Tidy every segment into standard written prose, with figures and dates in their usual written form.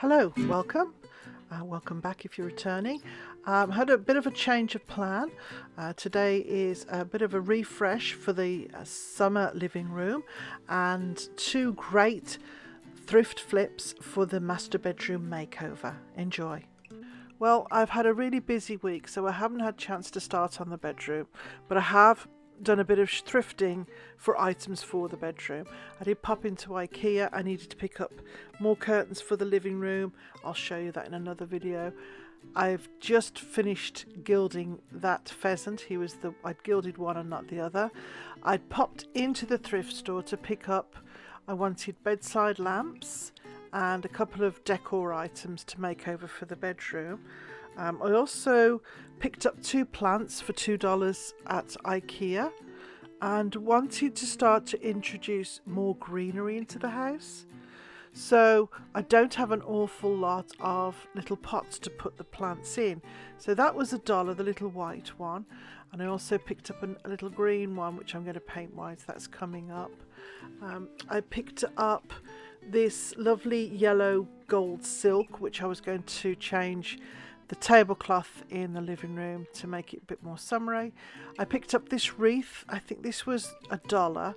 Hello, welcome. Welcome back if you're returning. Had a bit of a change of plan. Today is a bit of a refresh for the summer living room and two great thrift flips for the master bedroom makeover. Enjoy. Well, I've had a really busy week, so I haven't had a chance to start on the bedroom, but I have done a bit of thrifting for items for the bedroom. I did pop into IKEA. I needed to pick up more curtains for the living room. I'll show you that in another video. I've just finished gilding that pheasant. I'd gilded one and not the other. I'd popped into the thrift store to pick up, I wanted bedside lamps and a couple of decor items to make over for the bedroom. I also picked up two plants for $2 at IKEA and wanted to start to introduce more greenery into the house. So I don't have an awful lot of little pots to put the plants in. So that was $1, the little white one. And I also picked up a little green one, which I'm going to paint white. That's coming up. I picked up this lovely yellow gold silk, which I was going to change the tablecloth in the living room to make it a bit more summery. I picked up this wreath. I think this was $1,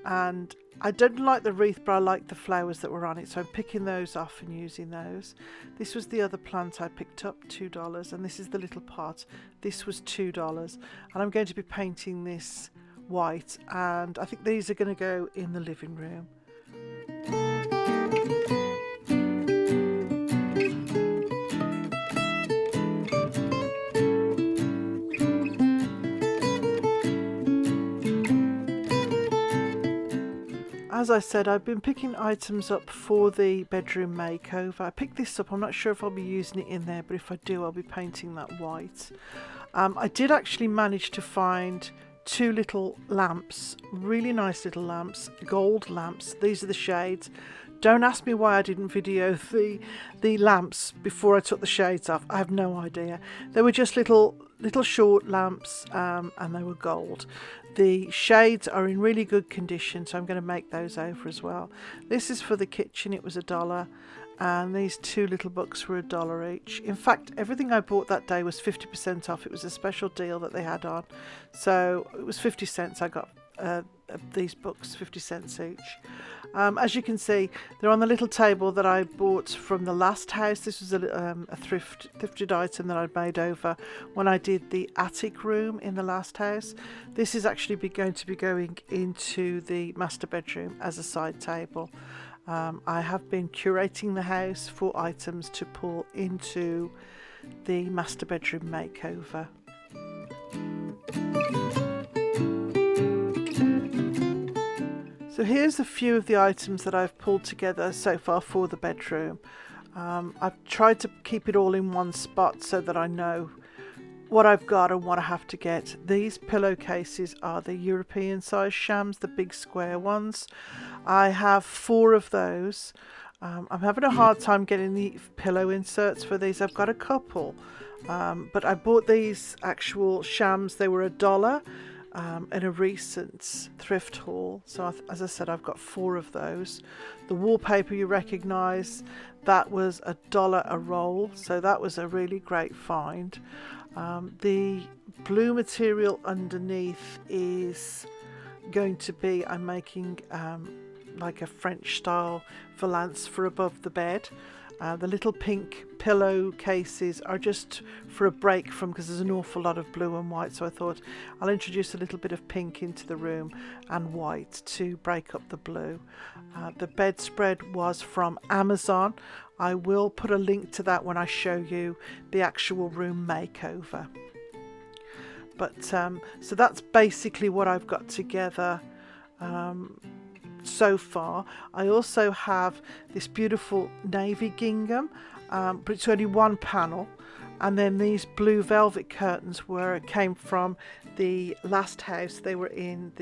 and I don't like the wreath, but I like the flowers that were on it, so I'm picking those off and using those. This was the other plant I picked up, $2, and this is the little pot. This was $2, and I'm going to be painting this white, and I think these are going to go in the living room. As I said, I've been picking items up for the bedroom makeover. I picked this up. I'm not sure if I'll be using it in there, but if I do, I'll be painting that white. I did actually manage to find two little lamps, really nice little lamps, gold lamps. These are the shades. Don't ask me why I didn't video the lamps before I took the shades off. I have no idea. They were just little short lamps, and they were gold. The shades are in really good condition, so I'm going to make those over as well. This is for the kitchen. It was $1, and these two little books were $1 each. In fact, everything I bought that day was 50% off. It was a special deal that they had on, so it was 50 cents. I got these books 50 cents each. As you can see, they're on the little table that I bought from the last house. This was a thrifted item that I'd made over when I did the attic room in the last house. This is actually going to be going into the master bedroom as a side table. I have been curating the house for items to pull into the master bedroom makeover. So here's a few of the items that I've pulled together so far for the bedroom. I've tried to keep it all in one spot so that I know what I've got and what I have to get. These pillowcases are the European size shams, the big square ones. I have 4 of those. I'm having a hard time getting the pillow inserts for these. I've got a couple, but I bought these actual shams. They were $1. In a recent thrift haul. So as I said, I've got 4 of those. The wallpaper you recognise, that was $1 a roll, so that was a really great find. The blue material underneath is going to be, I'm making like a French style valance for above the bed. The little pink pillow cases are just for a break from, because there's an awful lot of blue and white, so I thought I'll introduce a little bit of pink into the room and white to break up the blue. The bedspread was from Amazon. I will put a link to that when I show you the actual room makeover. But so that's basically what I've got together so far. I also have this beautiful navy gingham, but it's only one panel, and then these blue velvet curtains came from the last house. They were in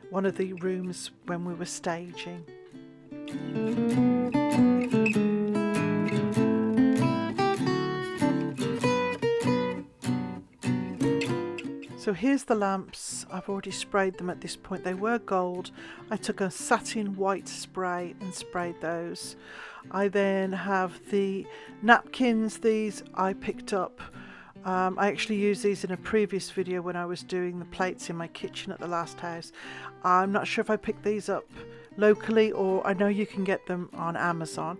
one of the rooms when we were staging. So here's the lamps I've already sprayed them at this point. They were gold. I took a satin white spray and sprayed those. I then have the napkins. These I picked up. I actually used these in a previous video when I was doing the plates in my kitchen at the last house. I'm not sure if I picked these up locally, or I know you can get them on Amazon.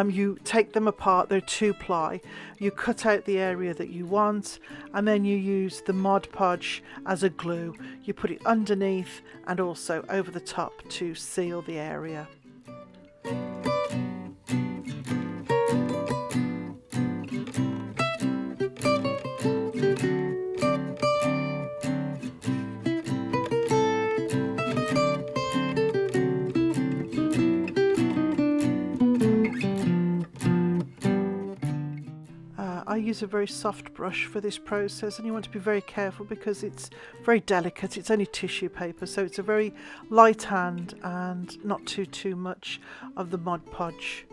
You take them apart, they're 2-ply. You cut out the area that you want, and then you use the Mod Podge as a glue. You put it underneath and also over the top to seal the area. I use a very soft brush for this process, and you want to be very careful because it's very delicate. It's only tissue paper, so it's a very light hand and not too much of the Mod Podge.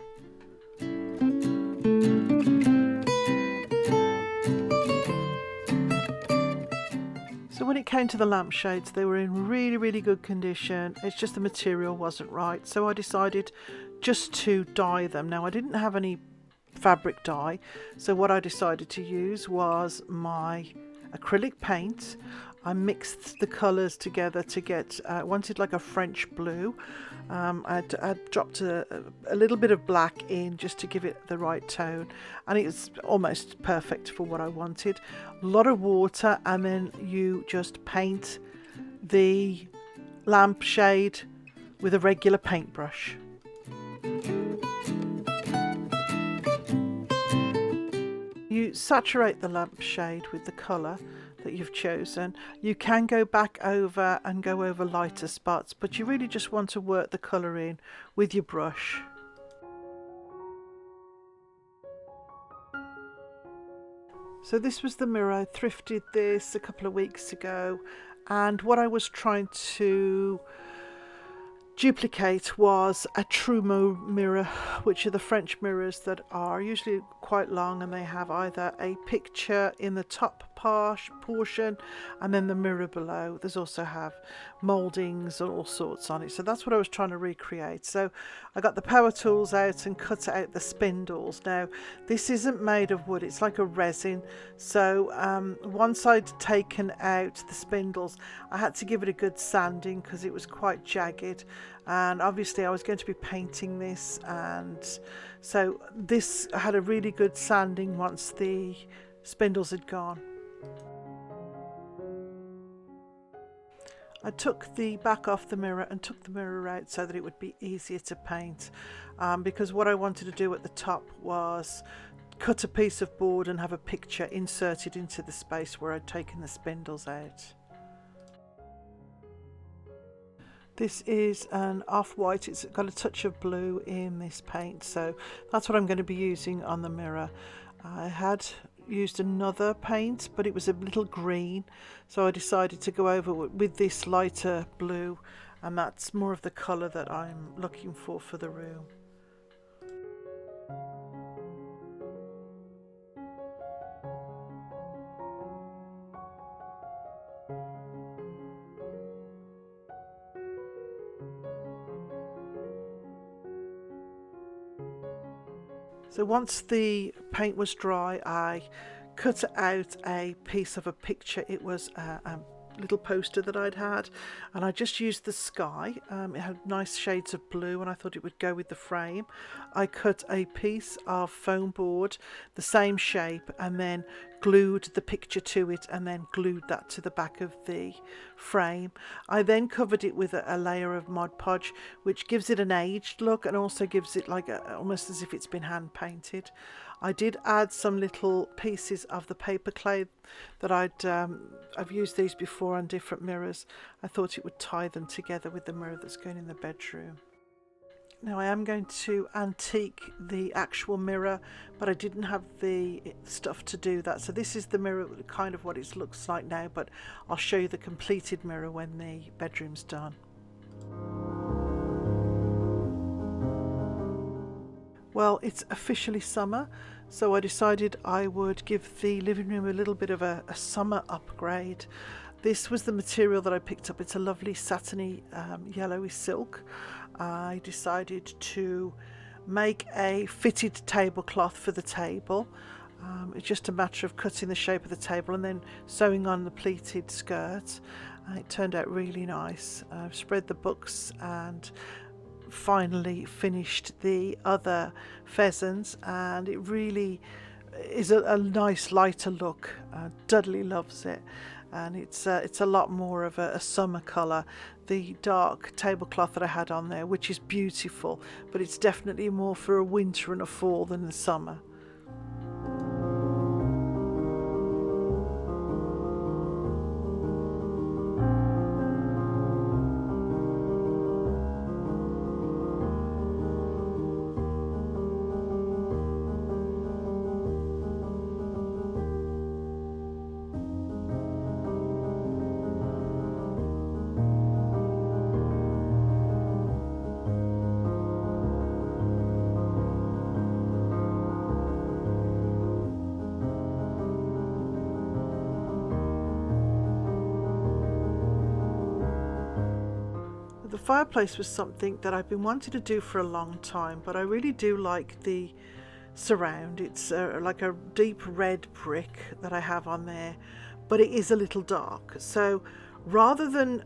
So when it came to the lampshades, they were in really good condition. It's just the material wasn't right, so I decided just to dye them. Now, I didn't have any fabric dye, so what I decided to use was my acrylic paint. I mixed the colours together to get, wanted like a French blue. I dropped a little bit of black in just to give it the right tone, and it was almost perfect for what I wanted. A lot of water, and then you just paint the lampshade with a regular paintbrush. You saturate the lampshade with the colour that you've chosen. You can go back over and go over lighter spots, but you really just want to work the colour in with your brush. So this was the mirror. I thrifted this a couple of weeks ago, and what I was trying to duplicate was a Trumeau mirror, which are the French mirrors that are usually quite long, and they have either a picture in the top portion and then the mirror below. There's also have mouldings and all sorts on it, so that's what I was trying to recreate. So I got the power tools out and cut out the spindles. Now this isn't made of wood, it's like a resin, so once I'd taken out the spindles, I had to give it a good sanding because it was quite jagged, and obviously I was going to be painting this, and so this had a really good sanding once the spindles had gone. I took the back off the mirror and took the mirror out so that it would be easier to paint, because what I wanted to do at the top was cut a piece of board and have a picture inserted into the space where I'd taken the spindles out. This is an off-white, it's got a touch of blue in this paint, so that's what I'm going to be using on the mirror. I had used another paint, but it was a little green, so I decided to go over with this lighter blue, and that's more of the colour that I'm looking for the room. So once the paint was dry, I cut out a piece of a picture. It was a little poster that I'd had, and I just used the sky. It had nice shades of blue, and I thought it would go with the frame. I cut a piece of foam board the same shape and then glued the picture to it, and then glued that to the back of the frame. I then covered it with a layer of Mod Podge, which gives it an aged look and also gives it like almost as if it's been hand painted. I did add some little pieces of the paper clay that I've used these before on different mirrors. I thought it would tie them together with the mirror that's going in the bedroom. Now I am going to antique the actual mirror, but I didn't have the stuff to do that. So this is the mirror, kind of what it looks like now, but I'll show you the completed mirror when the bedroom's done. Well, it's officially summer, so I decided I would give the living room a little bit of a summer upgrade. This was the material that I picked up. It's a lovely satiny yellowy silk. I decided to make a fitted tablecloth for the table. It's just a matter of cutting the shape of the table and then sewing on the pleated skirt. It turned out really nice. I've spread the books and finally finished the other pheasants, and it really is a nice lighter look. Dudley loves it, and it's a lot more of a summer colour. The dark tablecloth that I had on there, which is beautiful, but it's definitely more for a winter and a fall than the summer. The fireplace was something that I've been wanting to do for a long time, but I really do like the surround. It's like a deep red brick that I have on there, but it is a little dark. So rather than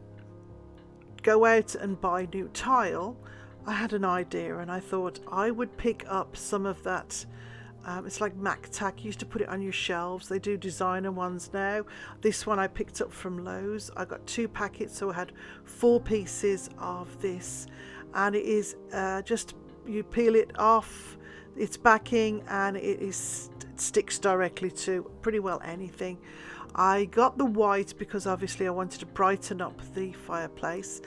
go out and buy new tile, I had an idea, and I thought I would pick up some of that. It's like Mac Tack. You used to put it on your shelves. They do designer ones now. This one I picked up from Lowe's. I got 2 packets, so I had 4 pieces of this, and it is just, you peel it off its backing, and it sticks directly to pretty well anything. I got the white because obviously I wanted to brighten up the fireplace,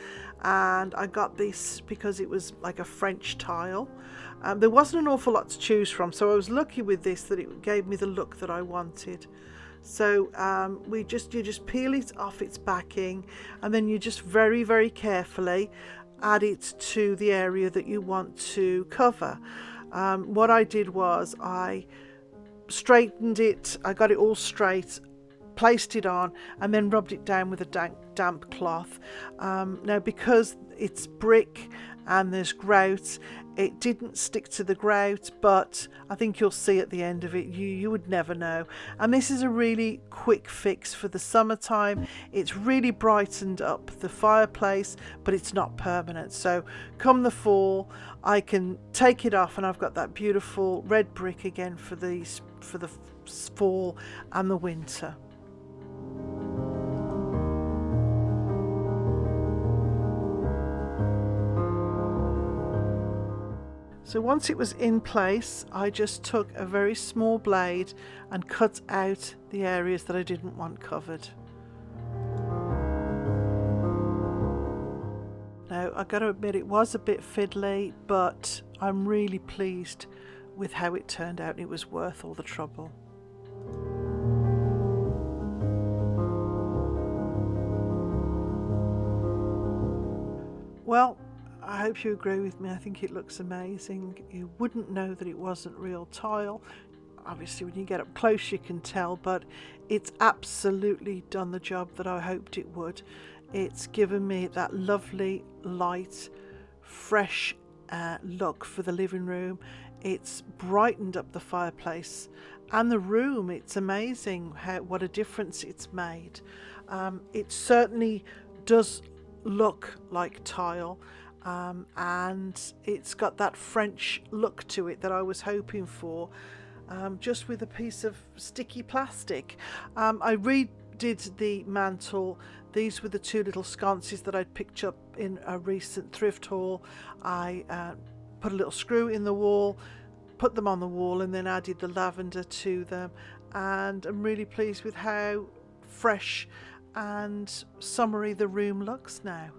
and I got this because it was like a French tile. There wasn't an awful lot to choose from, so I was lucky with this that it gave me the look that I wanted. So you just peel it off its backing, and then you just very, very carefully add it to the area that you want to cover. What I did was I straightened it, I got it all straight, placed it on, and then rubbed it down with a damp cloth. Now, because it's brick and there's grout, it didn't stick to the grout, but I think you'll see at the end of it, you would never know. And this is a really quick fix for the summertime. It's really brightened up the fireplace, but it's not permanent. So come the fall, I can take it off, and I've got that beautiful red brick again for the fall and the winter. So once it was in place, I just took a very small blade and cut out the areas that I didn't want covered. Now, I got to admit, it was a bit fiddly, but I'm really pleased with how it turned out. It was worth all the trouble. Well, I hope you agree with me. I think it looks amazing. You wouldn't know that it wasn't real tile. Obviously, when you get up close, you can tell, but it's absolutely done the job that I hoped it would. It's given me that lovely, light, fresh look for the living room. It's brightened up the fireplace and the room. It's amazing what a difference it's made. It certainly does look like tile. And it's got that French look to it that I was hoping for, just with a piece of sticky plastic. I redid the mantle. These were the 2 little sconces that I'd picked up in a recent thrift haul. I put a little screw in the wall, put them on the wall, and then added the lavender to them, and I'm really pleased with how fresh and summery the room looks now.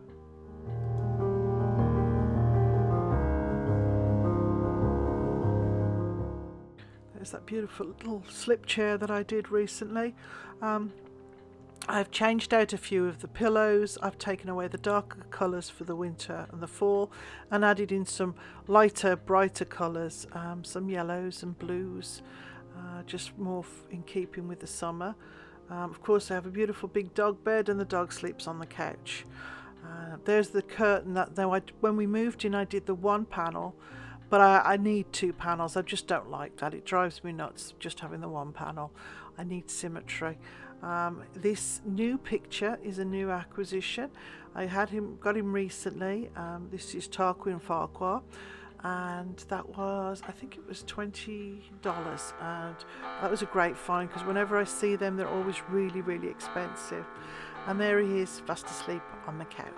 There's that beautiful little slip chair that I did recently. I've changed out a few of the pillows. I've taken away the darker colours for the winter and the fall, and added in some lighter, brighter colours, some yellows and blues, just more in keeping with the summer. Of course, I have a beautiful big dog bed, and the dog sleeps on the couch. There's the curtain that when we moved in, I did the one panel, but I need two panels. I just don't like that. It drives me nuts just having the one panel. I need symmetry. This new picture is a new acquisition. I got him recently. This is Tarquin Farquhar, and that was, I think it was $20, and that was a great find because whenever I see them, they're always really, really expensive. And there he is, fast asleep on the couch.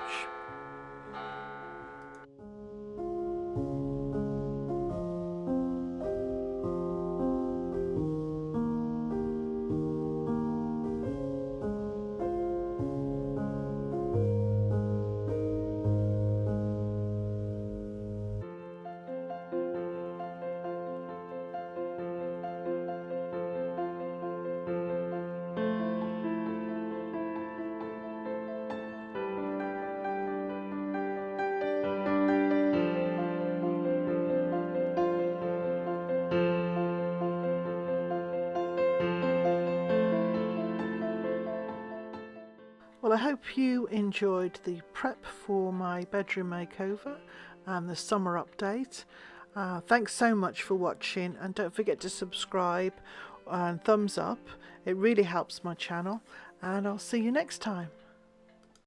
Well, I hope you enjoyed the prep for my bedroom makeover and the summer update. Thanks so much for watching, and don't forget to subscribe and thumbs up. It really helps my channel, and I'll see you next time.